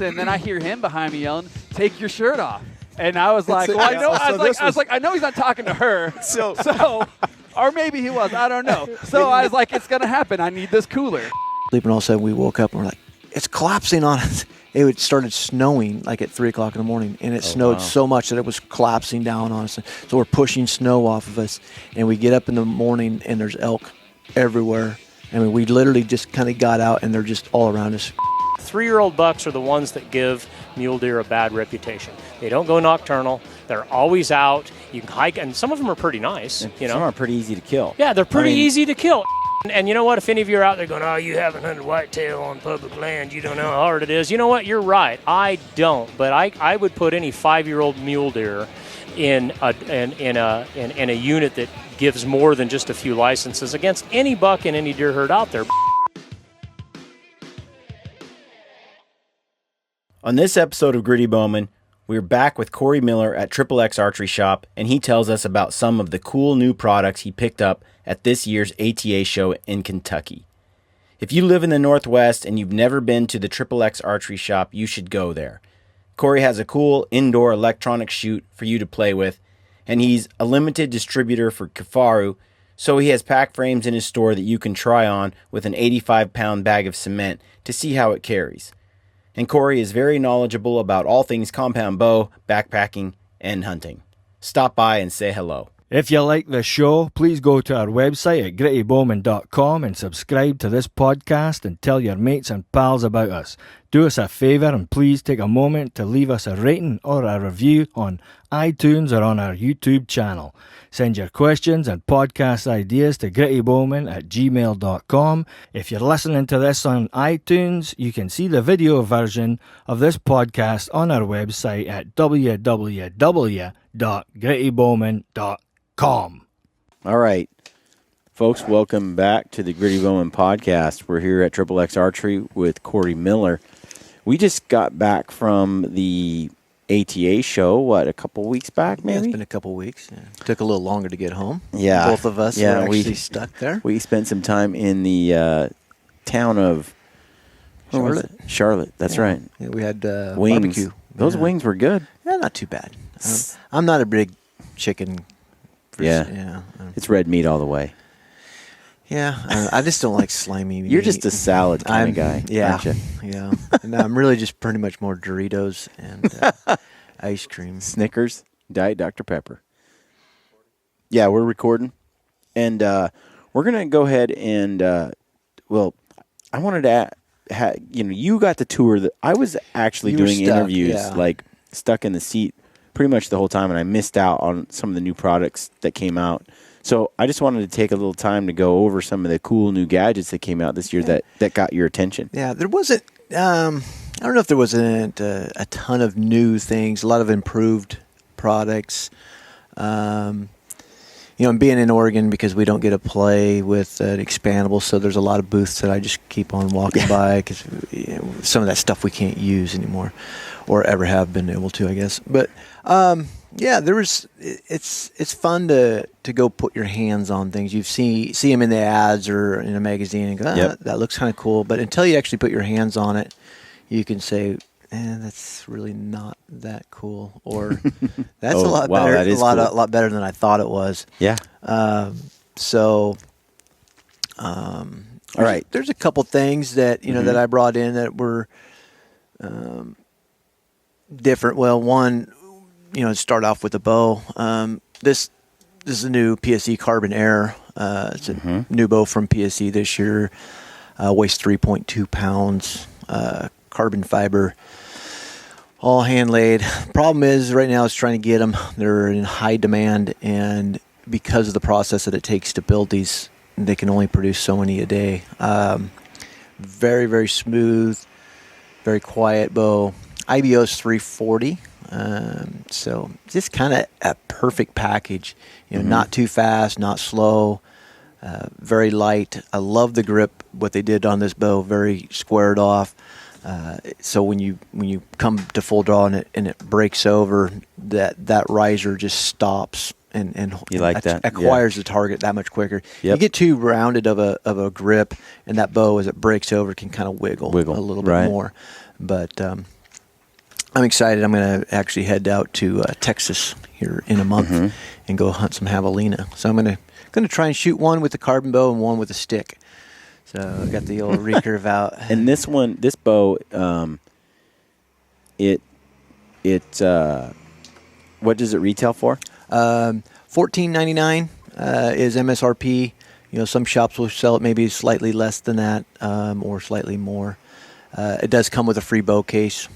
And then I hear him behind me yelling, "Take your shirt off!" And I was like, I know he's not talking to her. So, or maybe he was. I don't know. So I was like, it's gonna happen. I need this cooler. Sleeping, all of a sudden we woke up and we're like, it's collapsing on us. It started snowing like at 3 o'clock in the morning, and it snowed so much that it was collapsing down on us. So we're pushing snow off of us, and we get up in the morning and there's elk everywhere. I mean, we literally just kind of got out and they're just all around us. 3-year-old bucks are the ones that give mule deer a bad reputation. They don't go nocturnal. They're always out. You can hike, and some of them are pretty nice. And some are pretty easy to kill. Yeah, they're pretty easy to kill. And you know what? If any of you are out there going, oh, you haven't hunted whitetail on public land, you don't know how hard it is. You know what? You're right. I don't. But I would put any 5-year-old mule deer in a unit that gives more than just a few licenses against any buck in any deer herd out there. On this episode of Gritty Bowmen, we're back with Cory Miller at xXx Archery Shop, and he tells us about some of the cool new products he picked up at this year's ATA show in Kentucky. If you live in the Northwest and you've never been to the xXx Archery Shop, you should go there. Cory has a cool indoor electronic chute for you to play with, and he's a limited distributor for Kifaru, so he has pack frames in his store that you can try on with an 85-pound bag of cement to see how it carries. And Cory is very knowledgeable about all things compound bow, backpacking, and hunting. Stop by and say hello. If you like the show, please go to our website at grittybowmen.com and subscribe to this podcast and tell your mates and pals about us. Do us a favour and please take a moment to leave us a rating or a review on iTunes or on our YouTube channel. Send your questions and podcast ideas to grittybowmen@gmail.com. If you're listening to this on iTunes, you can see the video version of this podcast on our website at www.grittybowmen.com. All right, folks, welcome back to the Gritty Bowmen podcast. We're here at xXx Archery with Cory Miller. We just got back from the ATA show, a couple weeks back, maybe? Yeah, it's been a couple weeks. Yeah. Took a little longer to get home. Yeah. Both of us were actually stuck there. We spent some time in the town of Charlotte, that's right. Yeah, we had wings. barbecue. Those wings were good. Yeah, not too bad. I'm not a big chicken. It's red meat all the way. Yeah, I just don't like slimy meat. You're just a salad kind of guy, aren't you? Yeah. And I'm really just pretty much more Doritos and ice cream. Snickers, Diet Dr. Pepper. Yeah, we're recording. And we're going to go ahead and, I wanted to, you got the tour. I was actually doing interviews, stuck in the seat pretty much the whole time, and I missed out on some of the new products that came out. So I just wanted to take a little time to go over some of the cool new gadgets that came out this year that got your attention. Yeah, there wasn't, I don't know if there wasn't a ton of new things, a lot of improved products. And being in Oregon, because we don't get to play with an expandable, so there's a lot of booths that I just keep on walking by because some of that stuff we can't use anymore or ever have been able to, I guess. But, it's fun to go put your hands on things. You see them in the ads or in a magazine and go, that looks kind of cool. But until you actually put your hands on it, you can say, that's really not that cool, or that's a lot better. That is a lot better than I thought it was. Yeah. All right. There's a couple things that that I brought in that were different. Well, one, start off with the bow. This is a new Pse Carbon Air. It's a new bow from Pse this year. Weighs 3.2 pounds. Carbon fiber. All hand laid. Problem is, right now, it's trying to get them. They're in high demand, and because of the process that it takes to build these, they can only produce so many a day. Very, very smooth, very quiet bow. IBO is 340, so just kind of a perfect package. Not too fast, not slow, very light. I love the grip. What they did on this bow, very squared off. So when you come to full draw and it breaks over, that riser just stops and You like that? acquires the target that much quicker. Yep. You get too rounded of a grip, and that bow as it breaks over can kind of wiggle a little bit more. But I'm excited. I'm going to actually head out to Texas here in a month and go hunt some javelina. So I'm going to try and shoot one with the carbon bow and one with a stick. So I got the old recurve out. And this bow, what does it retail for? $14.99 is MSRP. You know, some shops will sell it maybe slightly less than that, or slightly more. It does come with a free bow case.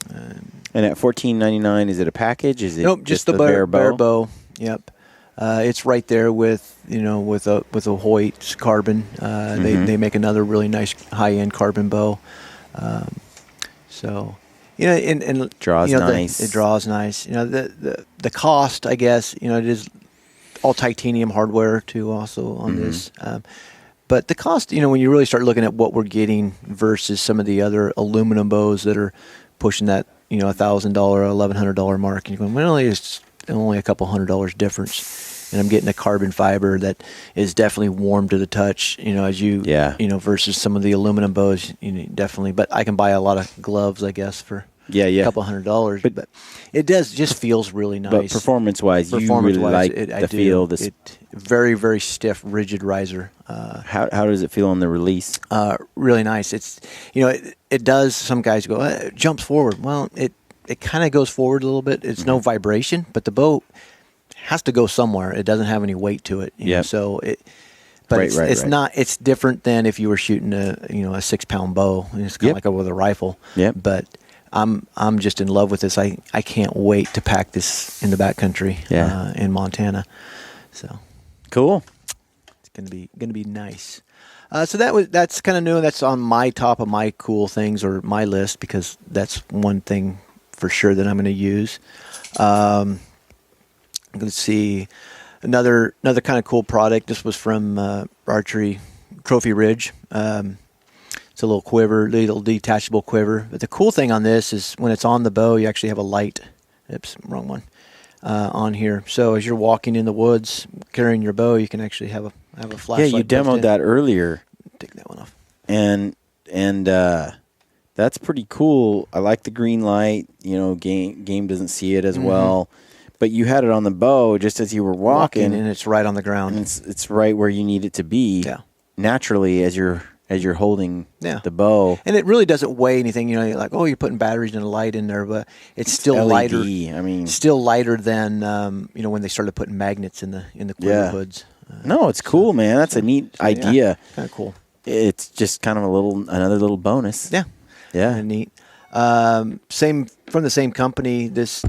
And at $14.99, is it a package? Is it nope, just the bare bow? Yep. It's right there with a Hoyt's carbon. They make another really nice high-end carbon bow. So, you know, and draws nice. It draws nice. You know, the cost, I guess, you know, it is all titanium hardware too, also on this. But the cost, you know, when you really start looking at what we're getting versus some of the other aluminum bows that are pushing that, you know, $1,000, $1,100 mark, and you're going, well, it's only a couple $100 difference. And I'm getting a carbon fiber that is definitely warm to the touch, you know, as you know, versus some of the aluminum bows, you know, definitely. But I can buy a lot of gloves, I guess, for a couple $100. But it just feels really nice. But performance-wise, you really like the feel. Very, very stiff, rigid riser. How does it feel on the release? Really nice. It's, you know, it does. Some guys go, it jumps forward. Well, it kind of goes forward a little bit. It's no vibration, but the bow has to go somewhere. It doesn't have any weight to it. You know, so it's not. It's different than if you were shooting a 6-pound bow. It's kind of like with a rifle. But I'm just in love with this. I can't wait to pack this in the backcountry in Montana. So cool. It's gonna be nice. So that's kind of new. That's on my top of my cool things or my list because that's one thing for sure that I'm going to use. Let's see, another kind of cool product. This was from Archery Trophy Ridge. It's a little quiver, little detachable quiver. But the cool thing on this is when it's on the bow, you actually have a light. Oops, wrong one. On here. So as you're walking in the woods carrying your bow, you can actually have a flashlight. Yeah, you demoed that earlier. Take that one off. And that's pretty cool. I like the green light. You know, game doesn't see it as well. But you had it on the bow just as you were walking, and it's right on the ground. And it's right where you need it to be. Yeah. Naturally, as you're holding the bow. And it really doesn't weigh anything. You know, you're like, oh, you're putting batteries and a light in there, but it's still LED, lighter. I mean, still lighter than when they started putting magnets in the quiver hoods. No, it's cool, man. That's a neat idea. Kind of cool. It's just kind of another little bonus. Yeah. Yeah. Kinda neat. Same from the same company. This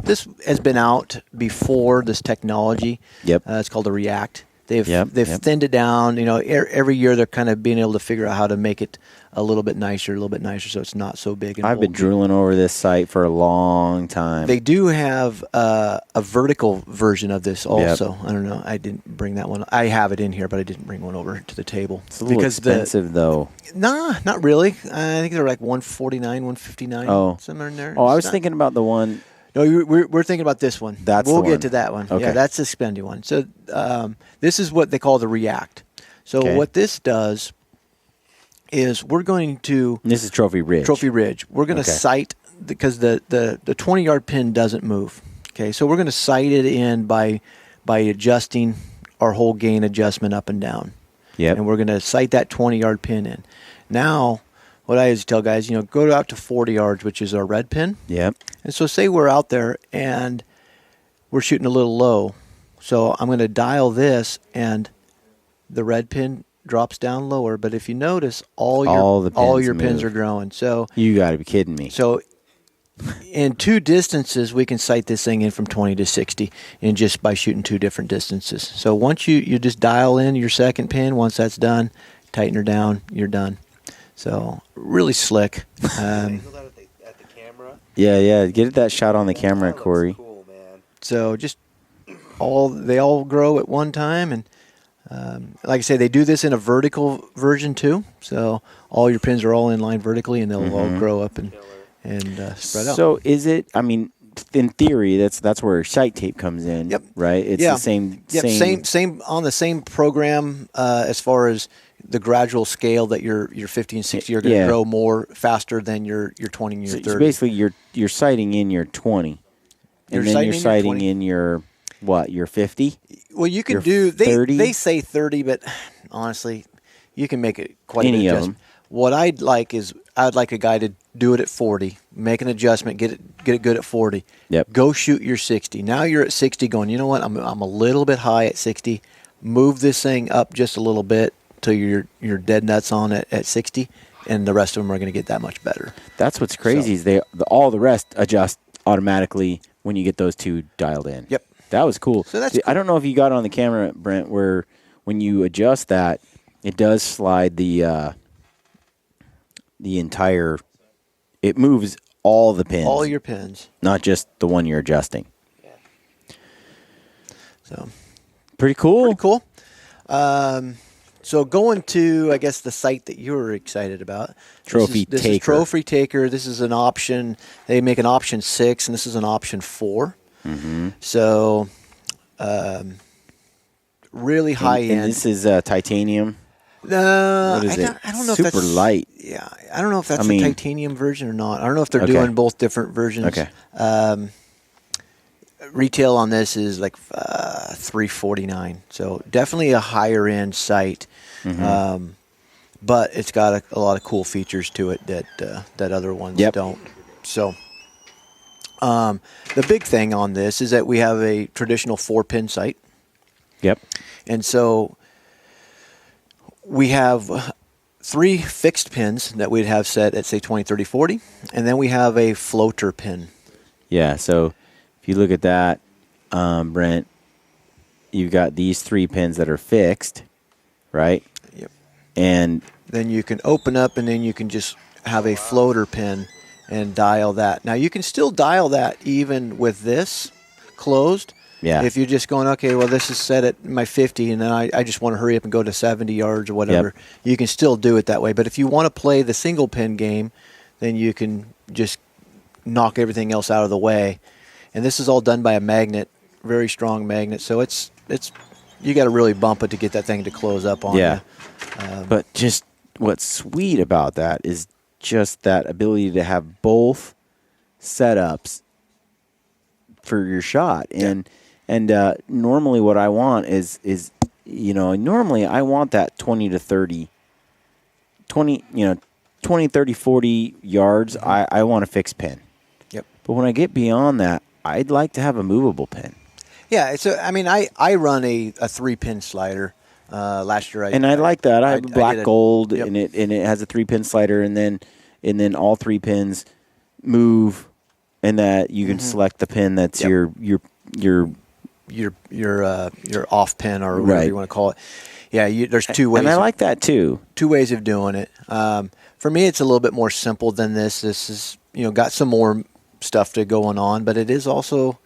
has been out before this technology. Yep. It's called the React. They've thinned it down. You know, every year they're kind of being able to figure out how to make it a little bit nicer, so it's not so big. And I've been drooling over this site for a long time. They do have a vertical version of this also. Yep. I don't know. I didn't bring that one. I have it in here, but I didn't bring one over to the table. It's a little expensive, though. Nah, not really. I think they're like $149, $159. Oh, somewhere in there. Oh, I was thinking about the one. No, we're thinking about this one. We'll get to that one. Okay. Yeah, that's the spendy one. So this is what they call the React. So what this does is we're going to... This is Trophy Ridge. Trophy Ridge. We're going to sight, because the 20-yard pin doesn't move. Okay, so we're going to sight it in by adjusting our whole gain adjustment up and down. Yep. And we're going to sight that 20-yard pin in. Now... What I always tell guys, go out to 40 yards, which is our red pin. Yep. And so say we're out there and we're shooting a little low. So I'm going to dial this and the red pin drops down lower. But if you notice, all your pins are growing. So you got to be kidding me. So in two distances, we can sight this thing in from 20 to 60 and just by shooting two different distances. So once you just dial in your second pin, once that's done, tighten her down, you're done. So really slick. At the camera. Yeah. Get that shot on the camera, Cory. Cool, man. So just they all grow at one time, and like I say, they do this in a vertical version too. So all your pins are all in line vertically, and they'll all grow up and spread out. So is it? I mean, in theory, that's where sight tape comes in. Yep. Right. It's the same. Same on the same program as far as the gradual scale that your 50 and 60 are going to grow more faster than your 20 and your 30. So basically, you're sighting in your 20, and then you're sighting in your what? Your 50. Well, you can your do 30? They say 30, but honestly, you can make it quite Any an of adjustment. them. What I'd like a guy to do it at 40, make an adjustment, get it good at 40. Yep. Go shoot your 60. Now you're at 60 going, you know what, I'm a little bit high at 60. Move this thing up just a little bit till you're dead nuts on it at 60, and the rest of them are going to get that much better. That's what's crazy is all the rest adjust automatically when you get those two dialed in. Yep. That was cool. So that's See, cool. I don't know if you got it on the camera, Brent, where when you adjust that, it does slide the entire. It moves all the pins. All your pins. Not just the one you're adjusting. So pretty cool. Pretty cool. So going to, I guess, the site that you were excited about. Trophy This Taker. is Trophy Taker. This is an option. They make an option 6, and this is an option 4. Mm-hmm. So really high And end. this is titanium. No, What is it? I don't know Super if that's light. Yeah, I don't know if that's I mean- the titanium version or not. I don't know if they're Okay. doing both different versions. Okay. Retail on this is like $349, so definitely a higher end site. Mm-hmm. But it's got a lot of cool features to it that other ones Yep. don't. So the big thing on this is that we have a traditional 4-pin sight. Yep. And so we have 3 fixed pins that we'd have set at, say, 20, 30, 40. And then we have a floater pin. Yeah, so if you look at that, Brent, you've got these 3 pins that are fixed, right? Yep. And Then you can open up, and then you can just have a floater pin and dial that. Now, you can still dial that even with this closed. Yeah. If you're just going, okay, well, this is set at my 50, and then I just want to hurry up and go to 70 yards or whatever, you can still do it that way. But if you want to play the single pin game, then you can just knock everything else out of the way. And this is all done by a magnet, very strong magnet. So it's you got to really bump it to get that thing to close up on you. But just what's sweet about that is just that ability to have both setups for your shot. And normally what I want is normally I want that 20 to 30 20 30 40 yards. I want a fixed pin. Yep. But when I get beyond that, I'd like to have a movable pin. Yeah, I run a 3-pin slider. Last year, I like that. I have black gold, yep. and it has a 3-pin slider, and then all 3 pins move, and that you can select the pin that's your off pin or whatever you want to call it. Yeah, there's 2 ways. And I like that too. 2 ways of doing it. For me, it's a little bit more simple than this. This is got some more stuff to going on, but it is also.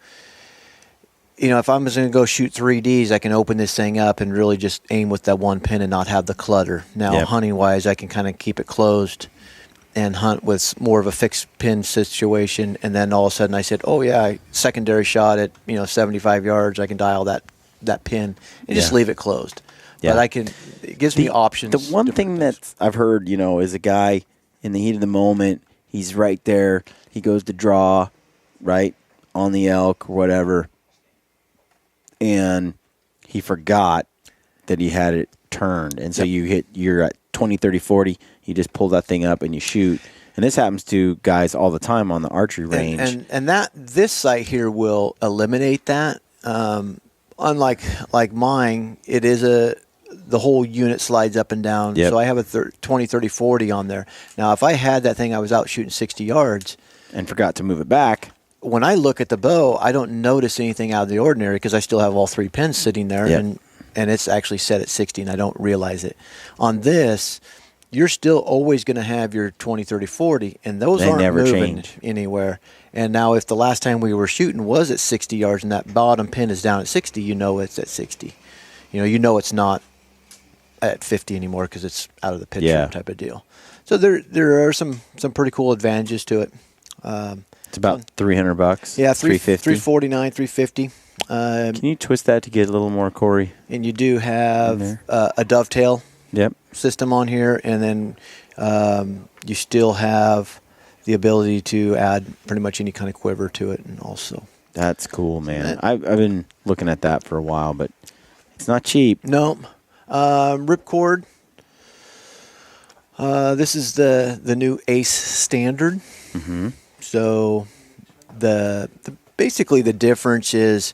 If I'm just going to go shoot 3Ds, I can open this thing up and really just aim with that one pin and not have the clutter. Now, hunting-wise, I can kind of keep it closed and hunt with more of a fixed pin situation. And then all of a sudden I said, oh, yeah, secondary shot at 75 yards. I can dial that pin and just leave it closed. Yeah. But it gives me options. The one thing that I've heard, is a guy in the heat of the moment, he's right there. He goes to draw, right, on the elk or whatever. And he forgot that he had it turned. And so you're at 20, 30, 40. You just pull that thing up and you shoot. And this happens to guys all the time on the archery range. And this site here will eliminate that. Unlike mine, it is the whole unit slides up and down. Yep. So I have a 20, 30, 40 on there. Now, if I had that thing, I was out shooting 60 yards. And forgot to move it back. When I look at the bow, I don't notice anything out of the ordinary because I still have all 3 pins sitting there, and it's actually set at 60, and I don't realize it. On this, you're still always going to have your 20, 30, 40, and those aren't never moving change. anywhere. And now if the last time we were shooting was at 60 yards and that bottom pin is down at 60, it's at 60. It's not at 50 anymore because it's out of the picture type of deal. So there are some pretty cool advantages to it. It's about $300. Yeah, $350. $349, $350. Can you twist that to get a little more, Cory? And you do have a dovetail system on here, and then you still have the ability to add pretty much any kind of quiver to it, and also. That's cool, man. I've been looking at that for a while, but it's not cheap. No. Ripcord. This is the new Ace standard. Mm-hmm. So basically the difference is,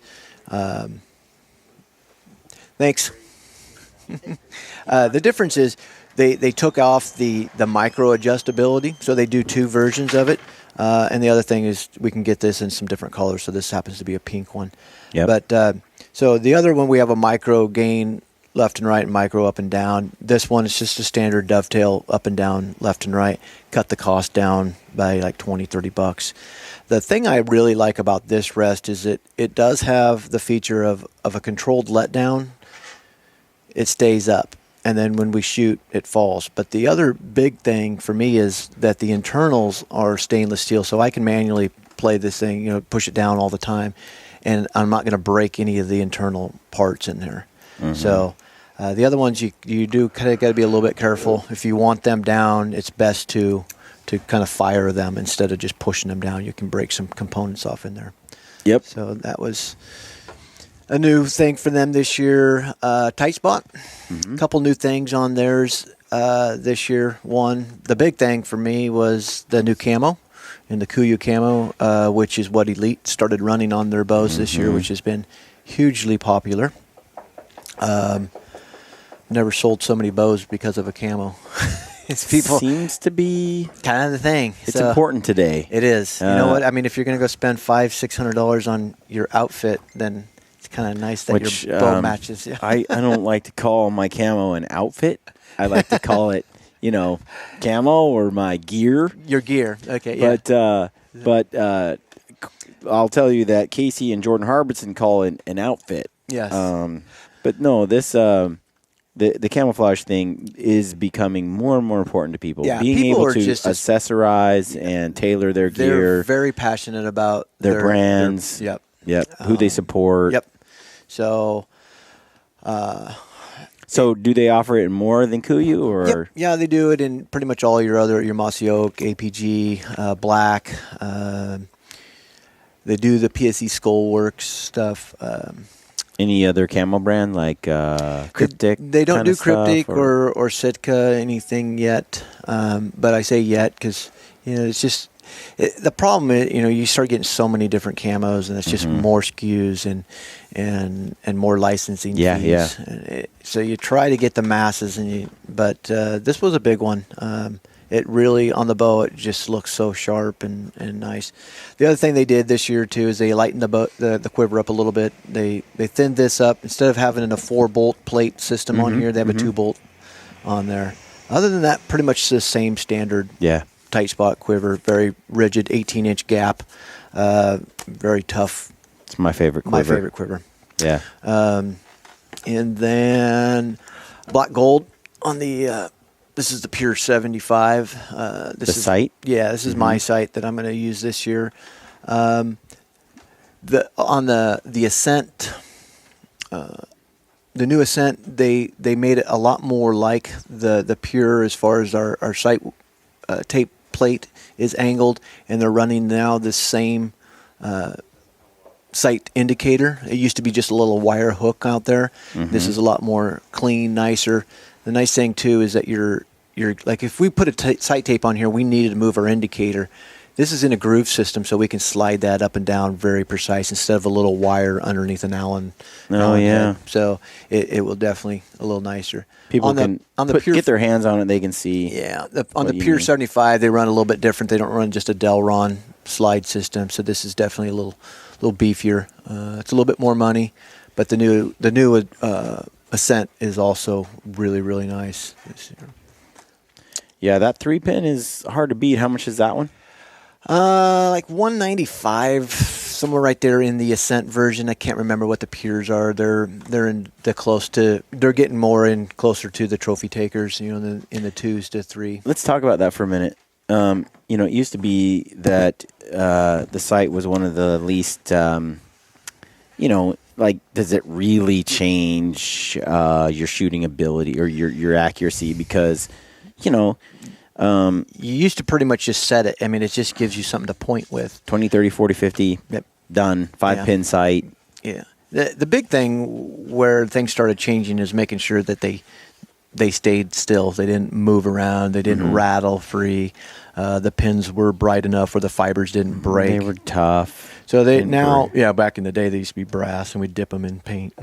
thanks. The difference is they took off the micro adjustability, so they do 2 versions of it. And the other thing is we can get this in some different colors. So this happens to be a pink one. Yep. But so the other one, we have a micro gain left and right and micro up and down. This one is just a standard dovetail up and down, left and right. Cut the cost down by like $20-$30. The thing I really like about this rest is it does have the feature of a controlled letdown. It stays up, and then when we shoot, it falls. But the other big thing for me is that the internals are stainless steel, so I can manually play this thing, push it down all the time, and I'm not going to break any of the internal parts in there. Mm-hmm. So the other ones, you do kind of got to be a little bit careful. If you want them down, it's best to kind of fire them instead of just pushing them down. You can break some components off in there. Yep. So that was a new thing for them this year. Tight spot. Mm-hmm. A couple new things on theirs this year. One, the big thing for me was the new camo, and the Kuiu camo, which is what Elite started running on their bows this year, which has been hugely popular. Never sold so many bows because of a camo. It's people seems to be kind of the thing. It's important today. It is. You know what? I mean, if you're going to go spend $500-$600 on your outfit, then it's kind of nice that your bow matches. Yeah. I don't like to call my camo an outfit. I like to call it, camo or my gear. Your gear. Okay. Yeah. But I'll tell you that Casey and Jordan Harbison call it an outfit. Yes. But no, this the camouflage thing is becoming more and more important to people. Yeah, being people able are to just accessorize and tailor their they're gear. very passionate about their brands. Yep. Who they support. Yep. So. So do they offer it more than Kuiu or? Yep. Yeah, they do it in pretty much all your Mossy Oak, APG, Black. They do the PSE Skullworks stuff. Any other camo brand like Cryptic? They don't do Cryptic stuff, or Sitka anything yet. But I say yet because it's just the problem is you start getting so many different camos and it's just more SKUs and more licensing fees. Yeah. So you try to get the masses but this was a big one. It really, on the bow, it just looks so sharp and nice. The other thing they did this year, too, is they lightened the quiver up a little bit. They thinned this up. Instead of having a 4-bolt plate system on here, they have a 2-bolt on there. Other than that, pretty much the same standard tight spot quiver, very rigid, 18-inch gap, very tough. It's my favorite quiver. My favorite quiver. Yeah. And then black gold on the... This is the Pure 75. This is sight? Yeah, this is my sight that I'm going to use this year. On the Ascent, the new Ascent, they made it a lot more like the Pure as far as our sight tape plate is angled, and they're running now the same sight indicator. It used to be just a little wire hook out there. This is a lot more clean, nicer. The nice thing too is that you're like if we put a sight tape on here, we needed to move our indicator. This is in a groove system, so we can slide that up and down very precise instead of a little wire underneath an Allen. Head. So it will definitely a little nicer. People get their hands on it; they can see. Yeah, on the Pure 75, they run a little bit different. They don't run just a Delron slide system, so this is definitely a little beefier. It's a little bit more money, but the new Ascent is also really, really nice this year. Yeah, that 3-pin is hard to beat. How much is that one? Like $195, somewhere right there in the Ascent version. I can't remember what the Pures are. They're getting more in closer to the trophy takers, in the 2s to 3. Let's talk about that for a minute. it used to be that the sight was one of the least, like, does it really change your shooting ability or your accuracy? Because, you used to pretty much just set it. I mean, it just gives you something to point with. 20, 30, 40, 50, Yep. done. 5-pin sight. Yeah. The big thing where things started changing is making sure that they stayed still. They didn't move around. They didn't rattle free. The pins were bright enough where the fibers didn't break. They were tough. So back in the day, they used to be brass, and we'd dip them in paint.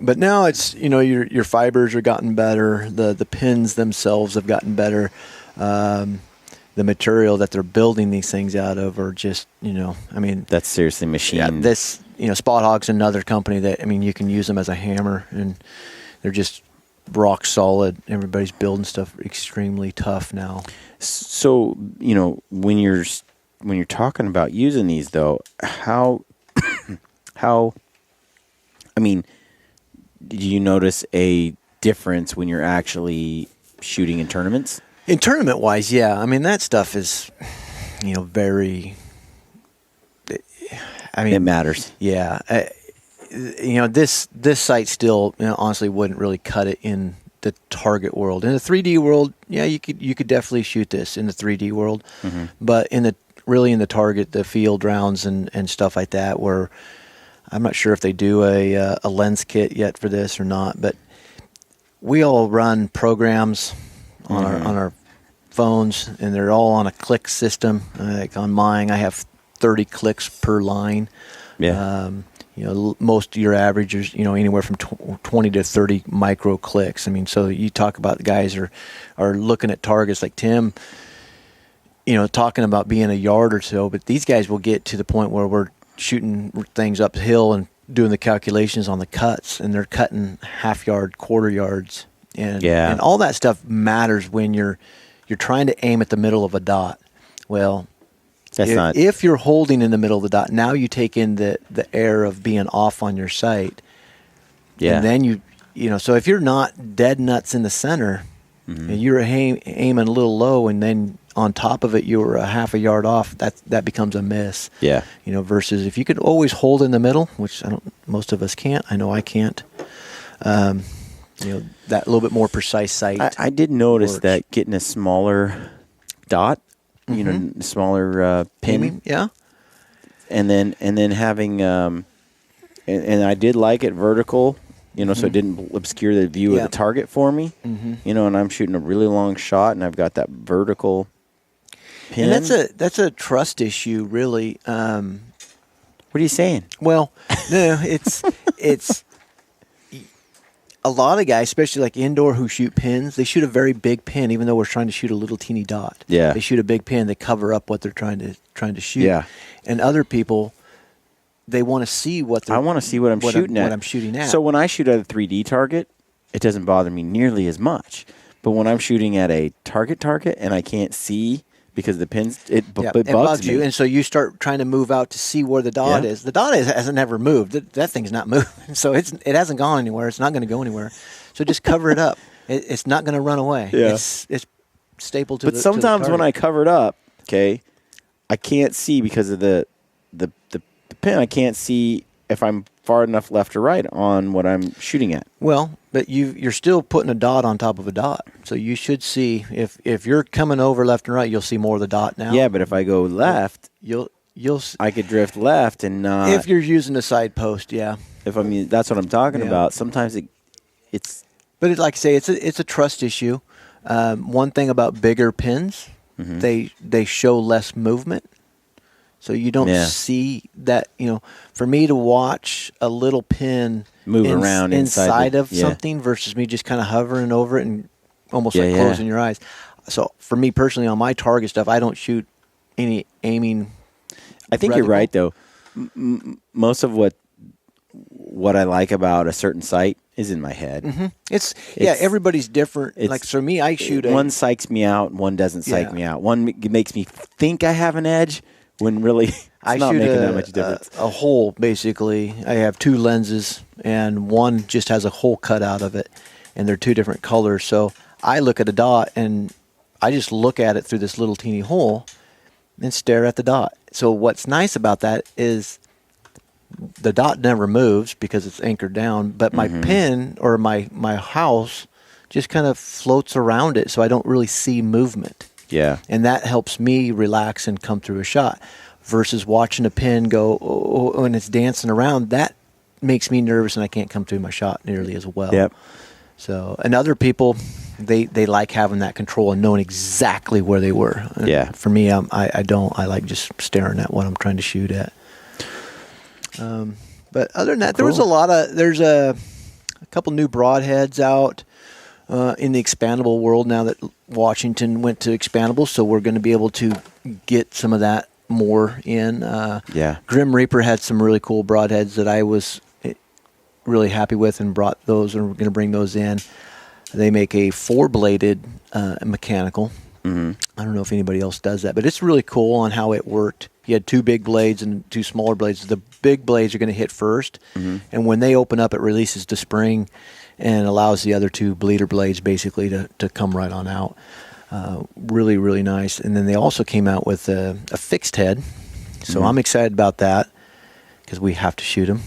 But now it's, your fibers are gotten better. The pins themselves have gotten better. The material that they're building these things out of are just, That's seriously machined. Yeah, Spot Hog's another company that, you can use them as a hammer, and they're just rock solid. Everybody's building stuff extremely tough now. So, when you're talking about using these, though, how did you notice a difference when you're actually shooting in tournaments? In tournament wise, yeah. That stuff is, very. It matters. Yeah. This sight still, honestly, wouldn't really cut it in the target world. In the 3D world, yeah, you could definitely shoot this in the 3D world, but in the target, the field rounds and stuff like that, where I'm not sure if they do a lens kit yet for this or not, but we all run programs on our phones, and they're all on a click system. Like on mine, I have 30 clicks per line. Yeah. Most of your average is, anywhere from 20 to 30 micro clicks. So you talk about the guys are looking at targets like Tim, talking about being a yard or so, but these guys will get to the point where we're shooting things uphill and doing the calculations on the cuts, and they're cutting half yard, quarter yards. And all that stuff matters when you're trying to aim at the middle of a dot. Well, if you're holding in the middle of the dot, now you take in the air of being off on your sight. Yeah. And then so if you're not dead nuts in the center, and you're aiming a little low, and then on top of it you're a half a yard off, that becomes a miss. Yeah. Versus if you could always hold in the middle, which most of us can't. I know I can't. That little bit more precise sight. I did notice that getting a smaller dot, smaller pin. Aiming, yeah. And then having and I did like it vertical, so it didn't obscure the view of the target for me. And I'm shooting a really long shot, and I've got that vertical pin. And that's a trust issue, really. What are you saying? Well, no, it's a lot of guys, especially like indoor, who shoot pins, they shoot a very big pin, even though we're trying to shoot a little teeny dot. Yeah. They shoot a big pin. They cover up what they're trying to shoot. Yeah. And other people, they want to see what I want to see what I'm shooting at. What I'm shooting at. So when I shoot at a 3D target, it doesn't bother me nearly as much. But when I'm shooting at a target and I can't see because the pins, it bugs me. You, and so you start trying to move out to see where the dot is. The dot hasn't never moved. That thing's not moving, so it hasn't gone anywhere. It's not going to go anywhere. So just cover it up. It's not going to run away. Yeah. It's stapled to but the sometimes to the when I cover it up, I can't see because of the pin. I can't see if I'm far enough left or right on what I'm shooting at. Well, but you're still putting a dot on top of a dot, so you should see if you're coming over left and right, you'll see more of the dot now. Yeah, but if I go left, I could drift left and not. If you're using a side post, yeah. That's what I'm talking about. Sometimes it's. But like I say, it's a trust issue. One thing about bigger pins, they show less movement. So you don't see that, for me to watch a little pin move around inside of something versus me just kind of hovering over it and almost like closing your eyes. So for me personally, on my target stuff, I don't shoot any aiming. I think you're right, though. Most of what I like about a certain sight is in my head. It's everybody's different. Like for me, I shoot one psychs me out, one doesn't psych me out. One makes me think I have an edge. When really, it's not making that much difference. A hole, basically. I have two lenses, and one just has a hole cut out of it, and they're two different colors. So I look at a dot, and I just look at it through this little teeny hole and stare at the dot. So what's nice about that is the dot never moves because it's anchored down, but my pin or my house just kind of floats around it, so I don't really see movement. Yeah. And that helps me relax and come through a shot versus watching a pin go when it's dancing around. That makes me nervous and I can't come through my shot nearly as well. Yep. So, and other people, they like having that control and knowing exactly where they were. Yeah. For me, I don't. I like just staring at what I'm trying to shoot at. But other than that, there's a couple new broadheads out in the expandable world now that Washington went to expandable, so we're going to be able to get some of that more in. Grim Reaper had some really cool broadheads that I was really happy with and brought those, and we're going to bring those in. They make a 4-bladed mechanical. I don't know if anybody else does that, but it's really cool on how it worked. You had 2 big blades and 2 smaller blades. The big blades are going to hit first, and when they open up, it releases the spring and allows the other 2 bleeder blades basically to come right on out. Really, really nice. And then they also came out with a fixed head, so I'm excited about that because we have to shoot them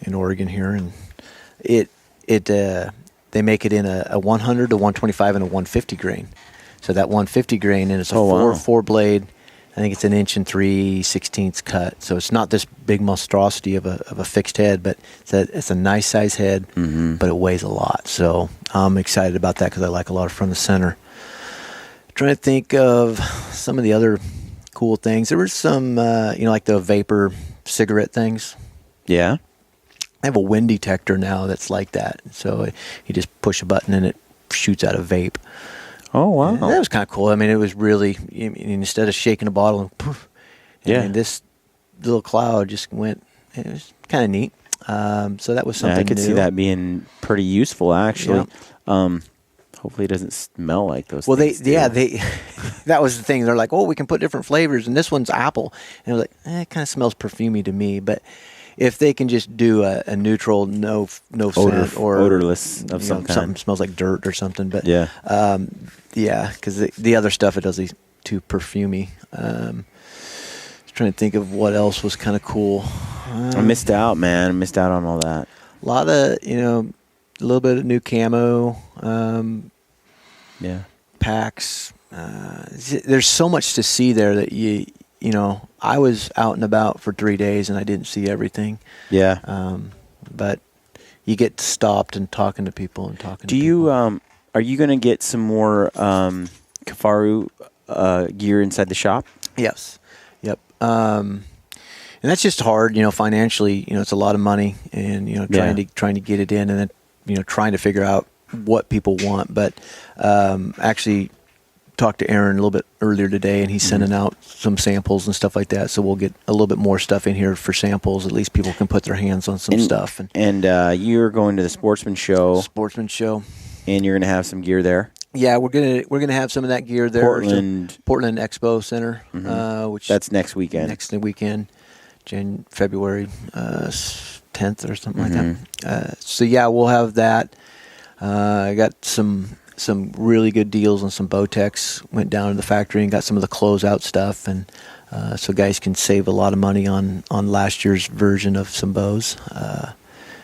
in Oregon here, and they make it in a 100, a 125, and a 150 grain. So that 150 grain, and it's a 4 blade. I think it's an 1 3/16 cut. So it's not this big monstrosity of a fixed head, but it's a nice size head, but it weighs a lot. So I'm excited about that because I like a lot of front of center. Trying to think of some of the other cool things. There were some, like the vapor cigarette things. Yeah. I have a wind detector now that's like that. So you just push a button and it shoots out a vape. Oh, wow. And that was kind of cool. I mean, it was really, instead of shaking a bottle and poof, and this little cloud just went, it was kind of neat. So that was something I could new. see that being pretty useful, actually. Yeah. Hopefully it doesn't smell like those things. That was the thing. They're like, we can put different flavors, and this one's apple. And I was like, it kind of smells perfumey to me. But if they can just do a neutral, no scent or odorless of some kind, something smells like dirt or something. But because the other stuff, it does these too perfumey. Trying to think of what else was kind of cool. I missed out, man. I missed out on all that. A lot of a little bit of new camo. Packs. There's so much to see there that I was out and about for 3 days and I didn't see everything. Yeah. But you get stopped and talking to people and talking. Do you? Are you going to get some more Kifaru gear inside the shop? Yes. Yep. And that's just hard, financially. It's a lot of money, and trying to get it in, and then trying to figure out what people want. But actually talked to Aaron a little bit earlier today, and he's sending out some samples and stuff like that. So we'll get a little bit more stuff in here for samples. At least people can put their hands on some stuff. And you're going to the Sportsman Show, and you're going to have some gear there. Yeah, we're gonna have some of that gear there. Portland Expo Center, which that's next weekend. February 10th or something like that. So yeah, we'll have that. I got some really good deals on some Bowtechs. Went down to the factory and got some of the closeout stuff, and so guys can save a lot of money on last year's version of some bows.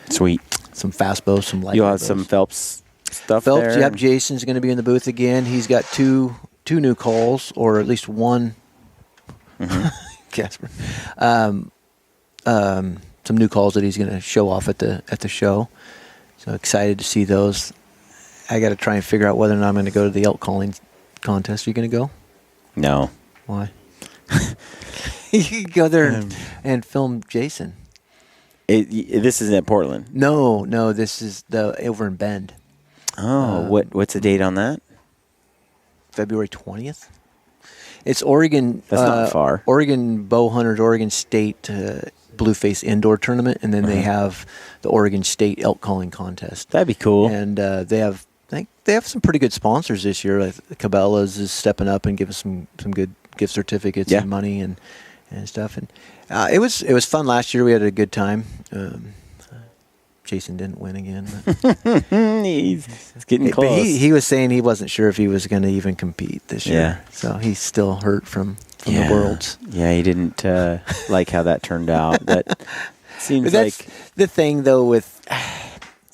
Sweet. Some fast bows, some light. You'll have bows. some Phelps stuff Phelps, there. yep. Jason's going to be in the booth again. He's got two new calls, or at least one. Casper. Some new calls that he's going to show off at the show. So excited to see those. I got to try and figure out whether or not I'm going to go to the elk calling contest. Are you going to go? No. Why? You could go there and film Jason. This isn't at Portland. No, this is over in Bend. Oh, what's the date on that? February 20th. It's Oregon. That's not far. Oregon Bow Hunters, Oregon State Blueface Indoor Tournament, and then they have the Oregon State Elk Calling Contest. That'd be cool. And they have some pretty good sponsors this year. Like Cabela's is stepping up and giving some good gift certificates and money and stuff. And it was fun last year. We had a good time. Jason didn't win again. He's getting close. But he was saying he wasn't sure if he was going to even compete this year. So he's still hurt from the Worlds. Yeah, he didn't like how that turned out. That seems that's like the thing, though, with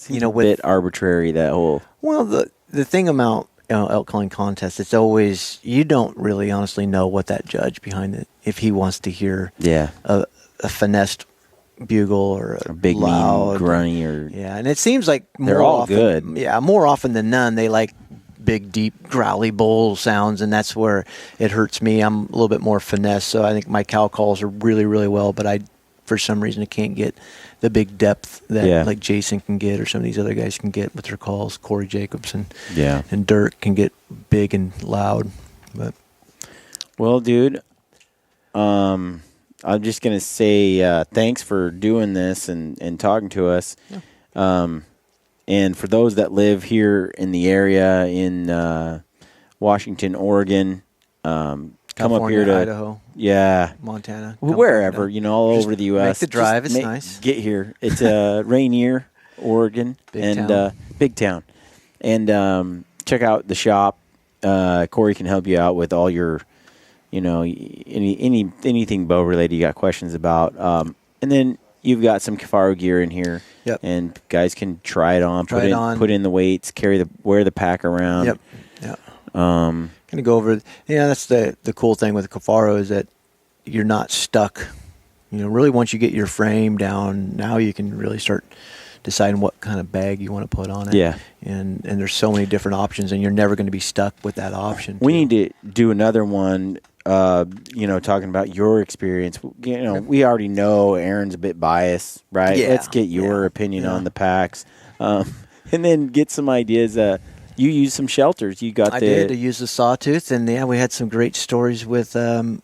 with a bit arbitrary, that whole. Well, the thing about elk calling contests, it's always, you don't really honestly know what that judge behind it, if he wants to hear a finessed bugle or a big, loud, mean, grunty, or and it seems like they're all often, good. Yeah, more often than none, they like big, deep, growly bull sounds, and that's where it hurts me. I'm a little bit more finesse, so I think my cow calls are really, really well, but I, for some reason, I can't get the big depth that like Jason can get, or some of these other guys can get with their calls. Corey Jacobs and Dirk can get big and loud. But well, dude, I'm just gonna say thanks for doing this and talking to us. Yeah. And for those that live here in the area in Washington, Oregon, come California, up here to Idaho, Montana, wherever, all over the U.S. Make the drive. It's nice. Get here. It's Rainier, Oregon, big town. And check out the shop. Cory can help you out with all your, anything bow related you got questions about. And then you've got some Kifaru gear in here. Yep. And guys can try it on, put in the weights, wear the pack around. Yep. Yeah. Gonna go over. That's the cool thing with the Kifaru is that you're not stuck. Really, once you get your frame down, now you can really start deciding what kind of bag you want to put on it. Yeah. And there's so many different options, and you're never going to be stuck with that option. We need to do another one. Talking about your experience. We already know Aaron's a bit biased, right? Yeah. Let's get your opinion on the packs, and then get some ideas. You used some shelters. You got I did. I used the sawtooth, and we had some great stories with some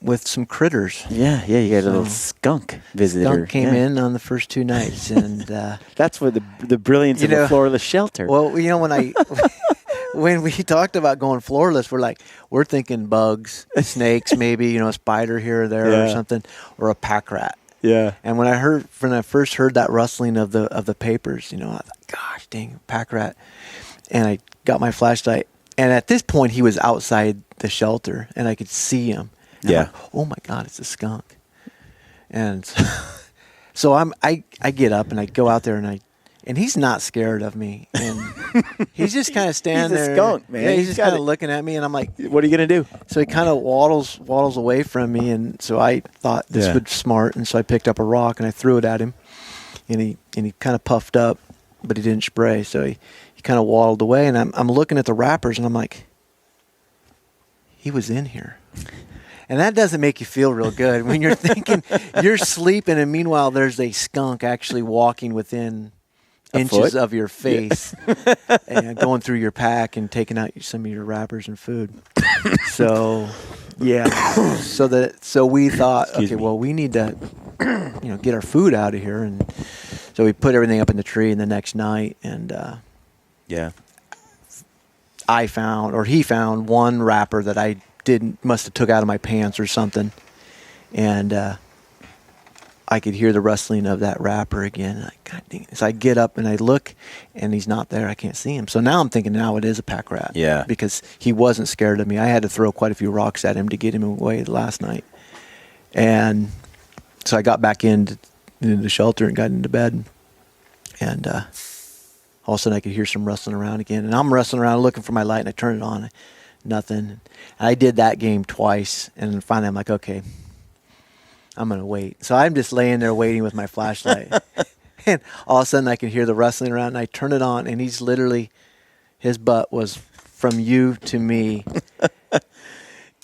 critters. Yeah. You got a little skunk visitor. Skunk came in on the first 2 nights, and that's what the brilliance of a floorless shelter. Well, when we talked about going floorless, we're thinking bugs, snakes, maybe a spider here or there or something, or a pack rat. Yeah. And when I first heard that rustling of the papers, I thought, gosh, dang, pack rat. And I got my flashlight, and at this point, he was outside the shelter, and I could see him. And I'm like, oh my God, it's a skunk. And so I get up and I go out there, and he's not scared of me, and he's just kind of standing there. He's a skunk, man. Yeah, he's just kind of looking at me, and I'm like, what are you gonna do? So he kind of waddles away from me, and so I thought this would be smart, and so I picked up a rock and I threw it at him, and he kind of puffed up, but he didn't spray, so he kind of waddled away, and I'm looking at the wrappers, and I'm like, he was in here. And that doesn't make you feel real good when you're thinking you're sleeping, and meanwhile there's a skunk actually walking within inches of your face and going through your pack and taking out some of your wrappers and food. So we thought, we need to get our food out of here, and so we put everything up in the tree, and the next night, and he found one wrapper that I must have took out of my pants or something, and I could hear the rustling of that wrapper again. And God dang it. So I get up and I look, and he's not there. I can't see him. So now I'm thinking now it is a pack rat. Yeah. Because he wasn't scared of me. I had to throw quite a few rocks at him to get him away last night. And so I got back into the shelter and got into bed. And all of a sudden I could hear some rustling around again. And I'm rustling around looking for my light, and I turn it on. Nothing. And I did that game twice. And finally I'm like, okay, I'm going to wait. So I'm just laying there waiting with my flashlight. And all of a sudden I can hear the rustling around, and I turn it on, and he's literally, his butt was from you to me.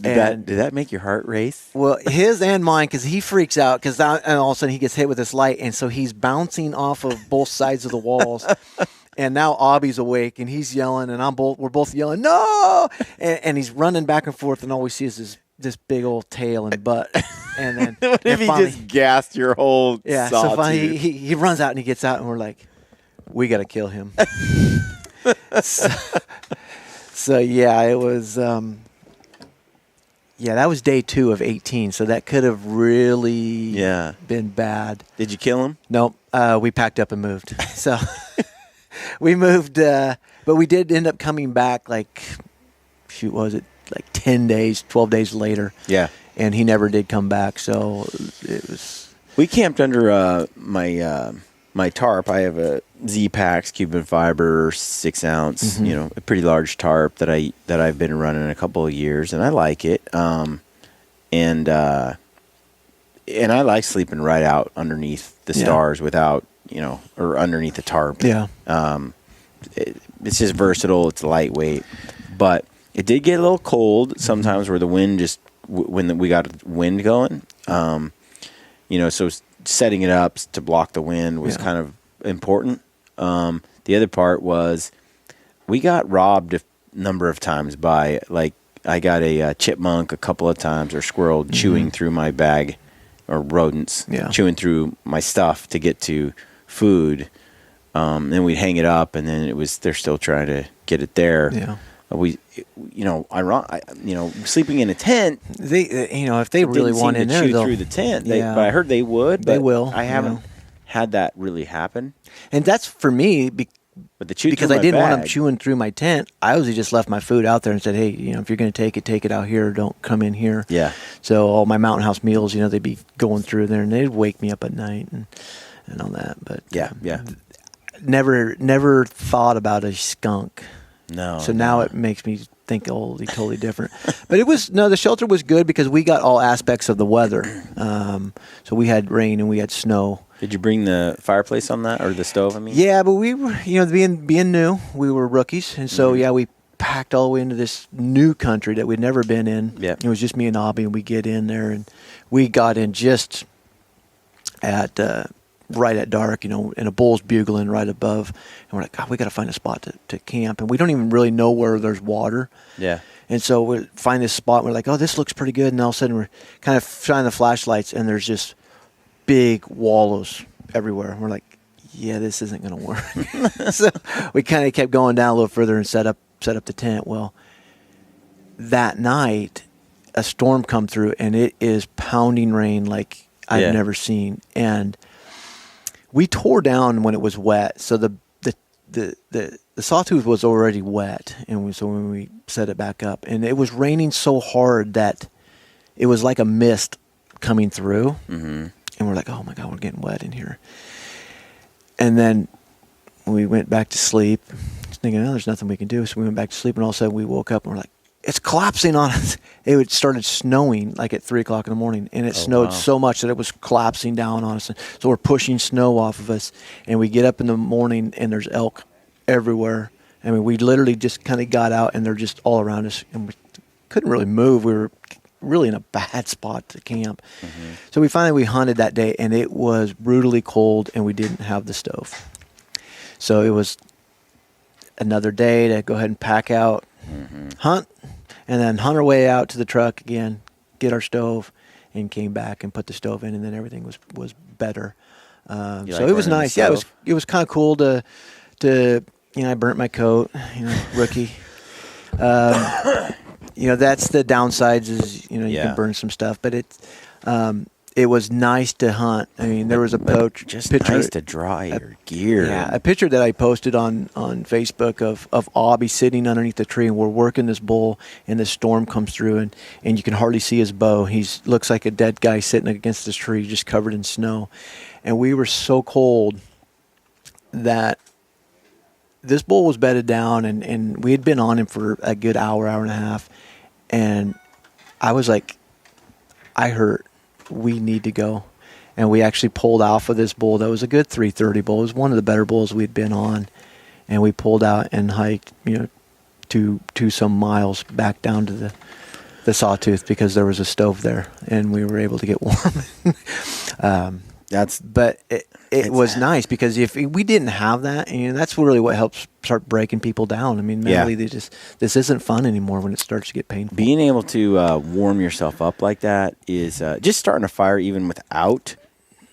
Did that make your heart race? Well, his and mine, because he freaks out, and all of a sudden he gets hit with this light, and so he's bouncing off of both sides of the walls. And now Obby's awake, and he's yelling, and we're both yelling, no! And he's running back and forth, and all we see is this big old tail and butt. And then what if he just gassed your whole so finally he runs out, and he gets out, and we're like, we got to kill him. So yeah, it was Yeah, that was day 2 of 18, so that could have really been bad. Did you kill him? Nope. We packed up and moved. So we moved, but we did end up coming back like 10 days, 12 days later. Yeah. And he never did come back, so it was... We camped under my tarp. I have a Z-Pax Cuban fiber 6 ounce, a pretty large tarp that I've been running a couple of years, and I like it. And I like sleeping right out underneath the stars without, or underneath the tarp. Yeah. It's just versatile. It's lightweight, but it did get a little cold sometimes where the wind just when we got wind going. So setting it up to block the wind was kind of important. The other part was we got robbed a number of times by, like, I got a chipmunk a couple of times, or squirrel chewing through my bag, or rodents chewing through my stuff to get to food. Then we'd hang it up, and then they're still trying to get it there. Yeah. Sleeping in a tent. They, if they really want in there, chew they'll through the tent. But I heard they would. But they will. I haven't had that really happen. And that's for me, but the chew because I didn't want them chewing through my tent. I usually just left my food out there and said, "Hey, if you're going to take it out here. Don't come in here." Yeah. So all my mountain house meals, they'd be going through there, and they'd wake me up at night and all that. But yeah. Never thought about a skunk. No. So now it makes me think totally different. But the shelter was good because we got all aspects of the weather. So we had rain and we had snow. Did you bring the fireplace on that, or the stove? I mean. Yeah, but we were, being new, we were rookies, and so we packed all the way into this new country that we'd never been in. Yeah. It was just me and Abby, and we get in there, and we got in just at right at dark, and a bull's bugling right above, and we're like, God, we got to find a spot to camp, and we don't even really know where there's water. Yeah. And so we find this spot, and we're like, oh, this looks pretty good, and all of a sudden we're kind of shining the flashlights, and there's just big wallows everywhere. We're like, yeah, this isn't going to work. So we kind of kept going down a little further and set up the tent. Well, that night, a storm come through, and it is pounding rain like I've never seen, and we tore down when it was wet, so the sawtooth was already wet, and so when we set it back up, and it was raining so hard that it was like a mist coming through, and we're like, oh my God, we're getting wet in here. And then we went back to sleep, thinking, oh, there's nothing we can do. So we went back to sleep, and all of a sudden we woke up and we're like, it's collapsing on us. It started snowing like at 3 o'clock in the morning, and it snowed so much that it was collapsing down on us. So we're pushing snow off of us, and we get up in the morning, and there's elk everywhere. I mean, we literally just kind of got out, and they're just all around us, and we couldn't really move. We were really in a bad spot to camp. So we hunted that day, and it was brutally cold, and we didn't have the stove. So it was another day to go ahead and pack out, hunt, and then hunt our way out to the truck again, get our stove, and came back and put the stove in, and then everything was better. So it was nice. Yeah, it was kind of cool to I burnt my coat, rookie. That's the downsides is you can burn some stuff, but it was nice to hunt. I mean, there was a picture. Nice to dry your gear. Yeah, a picture that I posted on Facebook of Obby sitting underneath the tree, and we're working this bull, and this storm comes through, and you can hardly see his bow. He looks like a dead guy sitting against this tree, just covered in snow. And we were so cold that this bull was bedded down, and we had been on him for a good hour and a half, and I was like, I hurt. We need to go. And we actually pulled off of this bull. That was a good 330 bull. It was one of the better bulls we'd been on. And we pulled out and hiked, to some miles back down to the sawtooth because there was a stove there and we were able to get warm. But it was nice because if we didn't have that, that's really what helps start breaking people down. I mean, mentally, this isn't fun anymore when it starts to get painful. Being able to warm yourself up like that is just starting a fire even without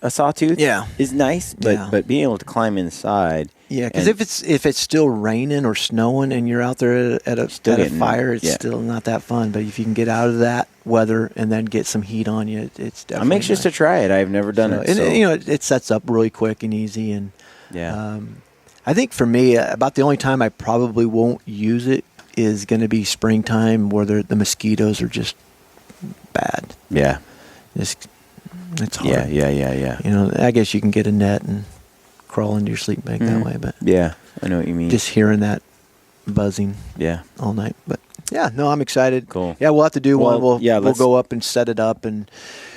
a sawtooth. Is nice, but being able to climb inside Yeah, because if it's still raining or snowing and you're out there at a fire, it's still not that fun. But if you can get out of that weather and then get some heat on you, it's definitely I'm anxious to try it. I've never done it. And it sets up really quick and easy. And I think for me, about the only time I probably won't use it is going to be springtime, where the mosquitoes are just bad. Yeah, it's hard. Yeah. You know, I guess you can get a net and crawl into your sleep bag that way, but yeah, I know what you mean. Just hearing that buzzing, all night. But yeah, no, I'm excited. Cool. Yeah, we'll have to do one. We'll go up and set it up and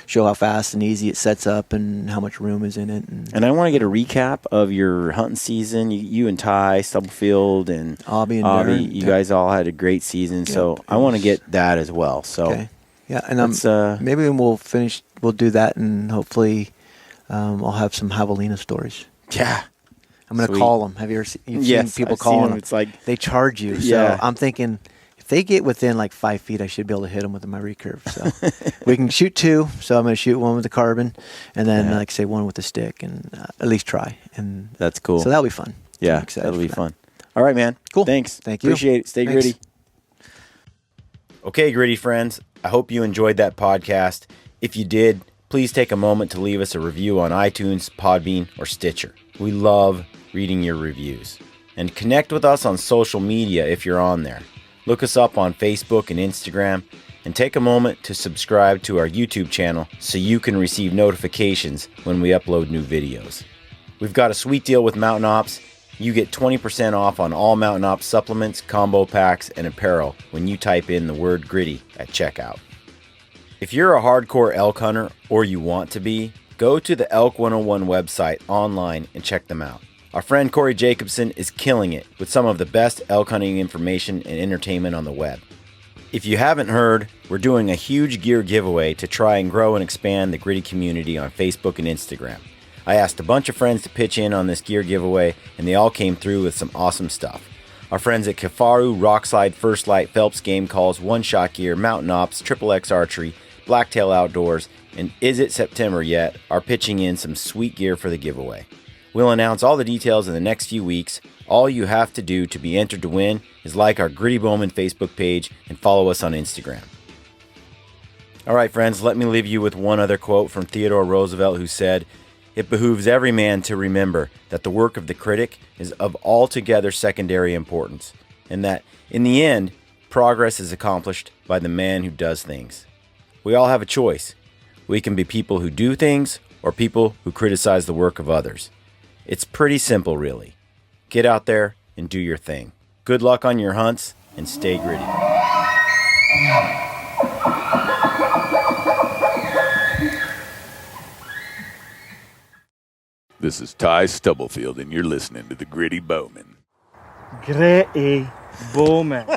show how fast and easy it sets up and how much room is in it. And I want to get a recap of your hunting season. You and Ty Stubblefield and Avi, you guys all had a great season. So I want to get that as well. So yeah, and maybe when we'll finish, we'll do that, and hopefully I'll have some javelina stories. Yeah. I'm going to call them. Have you ever seen people calling them? It's like they charge you. So I'm thinking if they get within like 5 feet, I should be able to hit them with my recurve. So we can shoot two. So I'm going to shoot one with the carbon and then, like say, one with the stick, and at least try. And that's cool. So that'll be fun. Yeah, that'll be fun. All right, man. Cool. Thanks. Thank you. Appreciate it. Stay gritty. Okay, gritty friends. I hope you enjoyed that podcast. If you did, please take a moment to leave us a review on iTunes, Podbean, or Stitcher. We love reading your reviews. And connect with us on social media if you're on there. Look us up on Facebook and Instagram, and take a moment to subscribe to our YouTube channel so you can receive notifications when we upload new videos. We've got a sweet deal with Mountain Ops. You get 20% off on all Mountain Ops supplements, combo packs, and apparel when you type in the word gritty at checkout. If you're a hardcore elk hunter, or you want to be, go to the Elk 101 website online and check them out. Our friend Corey Jacobson is killing it with some of the best elk hunting information and entertainment on the web. If you haven't heard, we're doing a huge gear giveaway to try and grow and expand the gritty community on Facebook and Instagram. I asked a bunch of friends to pitch in on this gear giveaway, and they all came through with some awesome stuff. Our friends at Kifaru, Rockslide, First Light, Phelps Game Calls, One Shot Gear, Mountain Ops, xXx Archery, Blacktail Outdoors, and Is It September Yet are pitching in some sweet gear for the giveaway. We'll announce all the details in the next few weeks. All you have to do to be entered to win is like our Gritty Bowmen Facebook page and follow us on Instagram. All right, friends, let me leave you with one other quote from Theodore Roosevelt, who said, "It behooves every man to remember that the work of the critic is of altogether secondary importance, and that, in the end, progress is accomplished by the man who does things." We all have a choice. We can be people who do things or people who criticize the work of others. It's pretty simple, really. Get out there and do your thing. Good luck on your hunts, and stay gritty. This is Ty Stubblefield, and you're listening to the Gritty Bowmen. Gritty Bowmen.